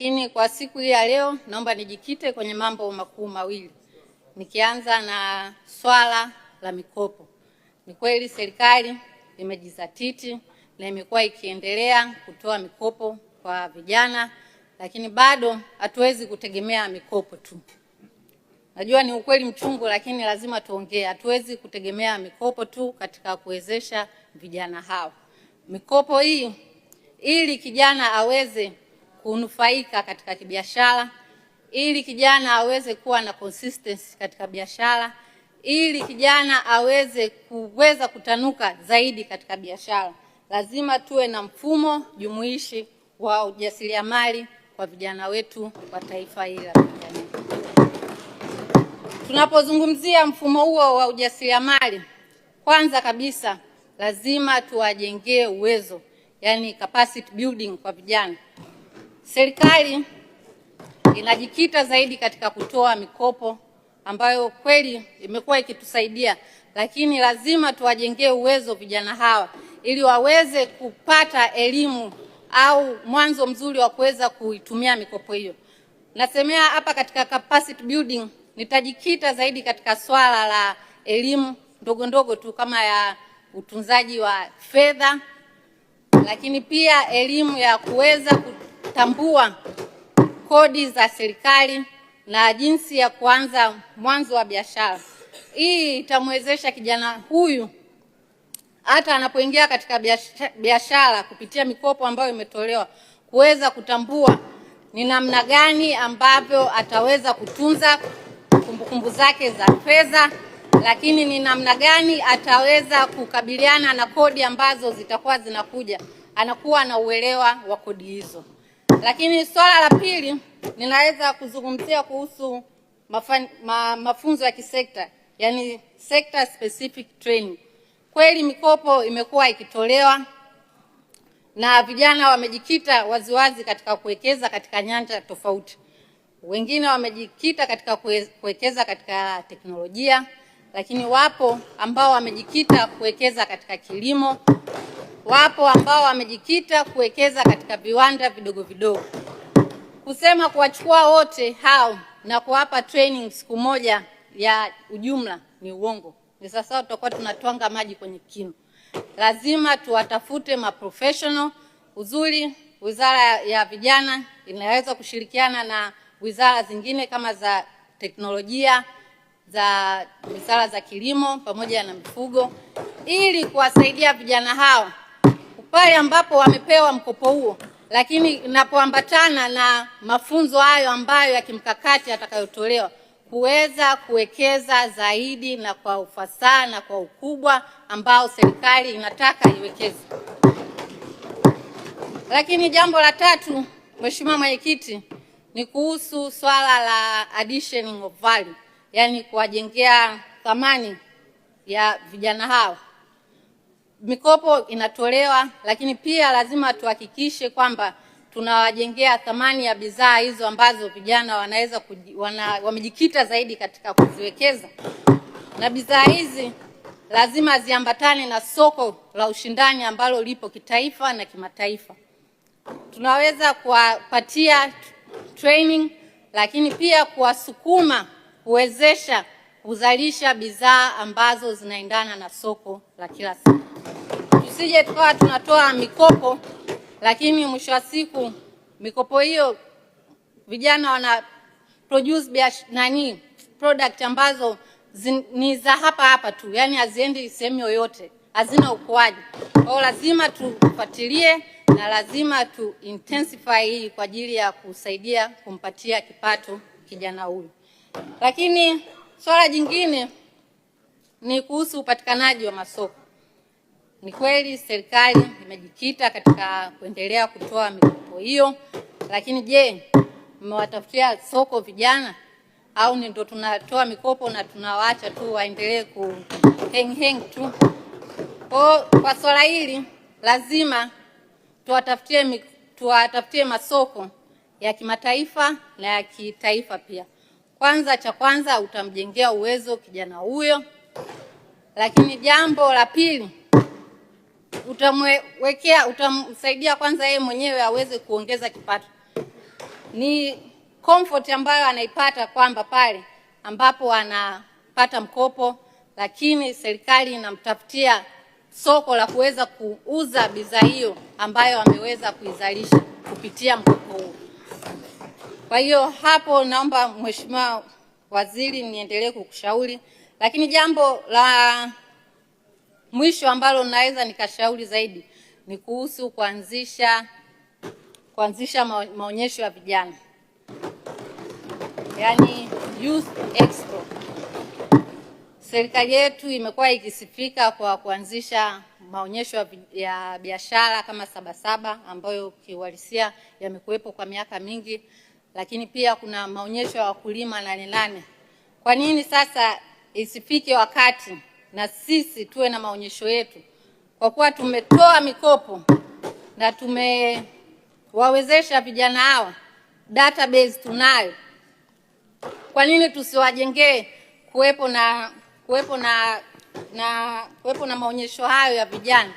Lakini kwa siku hii ya leo naomba nijikite kwenye mambo makuu mawili. Nikianza na swala la mikopo. Ni kweli serikali imejizatiti na imekuwa ikiendelea kutoa mikopo kwa vijana, lakini bado hatuwezi kutegemea mikopo tu. Najua ni ukweli mchungu, lakini lazima tuongee. Hatuwezi kutegemea mikopo tu katika kuwezesha vijana hao. Mikopo hii ili kijana aweze kunufaika katika kibiashara, ili kijana aweze kuwa na consistency katika biashara, ili kijana aweze kutanuka zaidi katika biashara, lazima tuwe na mfumo jumuishi wa ujasiriamali kwa vijana wetu wa taifa hili la Tanzania. Tunapozungumzia mfumo huo wa ujasiriamali, kwanza kabisa lazima tuwajengee uwezo, yani capacity building kwa vijana. Serikali inajikita zaidi katika kutoa mikopo ambayo kweli imekuwa ikitusaidia, lakini lazima tuwajengee uwezo vijana hawa ili waweze kupata elimu au mwanzo mzuri wa kuweza kuitumia mikopo hiyo. Nasemea hapa katika capacity building, nitajikita zaidi katika swala la elimu ndogo ndogo tu kama ya utunzaji wa fedha, lakini pia elimu ya kuweza kutambua kodi za serikali na jinsi ya kuanza mwanzo wa biashara. Hii itamwezesha kijana huyu hata anapoingia katika biashara kupitia mikopo ambayo imetolewa kuweza kutambua ni namna gani ambavyo ataweza kutunza kumbukumbu zake za fedha, lakini ni namna gani ataweza kukabiliana na kodi ambazo zitakuwa zinakuja. Anakuwa na uelewa wa kodi hizo. Lakini swala la pili ninaweza kuzungumzia kuhusu mafunzo ya kisekta, yani sector specific training. Kweli mikopo imekuwa ikitolewa na vijana wamejikita waziwazi katika kuwekeza katika nyanja tofauti. Wengine wamejikita katika kuwekeza katika teknolojia, lakini wapo ambao wamejikita kuwekeza katika kilimo, wapo ambao wamejikita kuwekeza katika viwanda vidogo vidogo. Kusema kuwachukua wote hao na kuwapa training siku moja ya ujumla ni uongo. Ni sasa tutakuwa tunatwanga maji kwenye kinu. Lazima tuwatafute maprofessional. Uzuri Wizara ya Vijana inaweza kushirikiana na wizara zingine kama za teknolojia, za wizara za kilimo pamoja na mifugo, ili kuwasaidia vijana hawa pale ambapo wamepewa mkopo huo, lakini inapoambatana na mafunzo hayo ambayo ya kimkakati atakayotolewa, kuweza kuwekeza zaidi na kwa ufasaha na kwa ukubwa ambao serikali inataka iwekeze. Lakini jambo la tatu, Mheshimiwa Mwenyekiti, ni kuhusu swala la additioning of value, yani kuwajengea thamani ya vijana hao. Mikopo inatolewa, lakini pia lazima tuhakikishe kwamba tunawajengea thamani ya bidhaa hizo ambazo vijana wanaweza wamejikita zaidi katika kuziwekeza. Na bidhaa hizi lazima ziambatane na soko la ushindani ambalo lipo kitaifa na kimataifa. Tunaweza kuwapatia training, lakini pia kuwasukuma kuwezesha kuzalisha bidhaa ambazo zinaendana na soko la kila siku. Tusije tukawa tunatoa mikopo, lakini mwisho wa siku mikopo hiyo vijana wana produce product ambazo ni za hapa tu, yani haziendi sehemu yoyote, hazina ukuaji. Kwa lazima tufuatilie na lazima tu intensify hii kwa ajili ya kusaidia kumpatia kipato kijana huyu. Lakini swala jingine ni kuhusu upatikanaji wa masoko. Ni kweli serikali imejikita katika kuendelea kutoa mikopo hiyo, lakini je, mmewatafutia soko vijana au ni ndo tunatoa mikopo na tunawaacha tu waendelee hang tu? Kwa swala hili lazima tuwatafutie masoko ya kimataifa na ya kitaifa pia. Cha kwanza utamjengea uwezo kijana huyo, lakini jambo la pili utamsaidia kwanza yeye mwenyewe aweze kuongeza kipato. ni comfort ambayo anaipata kwamba pale ambapo anapata mkopo, lakini serikali inamtafutia soko la kuweza kuuza bidhaa hiyo ambayo ameweza kuizalisha kupitia mkopo huu. Kwa hiyo hapo naomba Mheshimiwa Waziri niendelee kukushauri, lakini jambo la mwisho ambalo naweza nikashauri zaidi ni kuhusu kuanzisha maonyesho ya vijana, yani Youth Expo. Serikali yetu imekuwa ikisifika kwa kuanzisha maonyesho ya biashara kama Sabasaba ambayo kiuhalisia yamekuwepo kwa miaka mingi, lakini pia kuna maonyesho ya wakulima Nane. Kwa nini sasa isifike wakati na sisi tuwe na maonyesho yetu? Kwa kuwa tumetoa mikopo na tumewawezesha vijana hawa, database tunayo, kwa nini tusiwajengee kuwepo na maonyesho hayo ya vijana?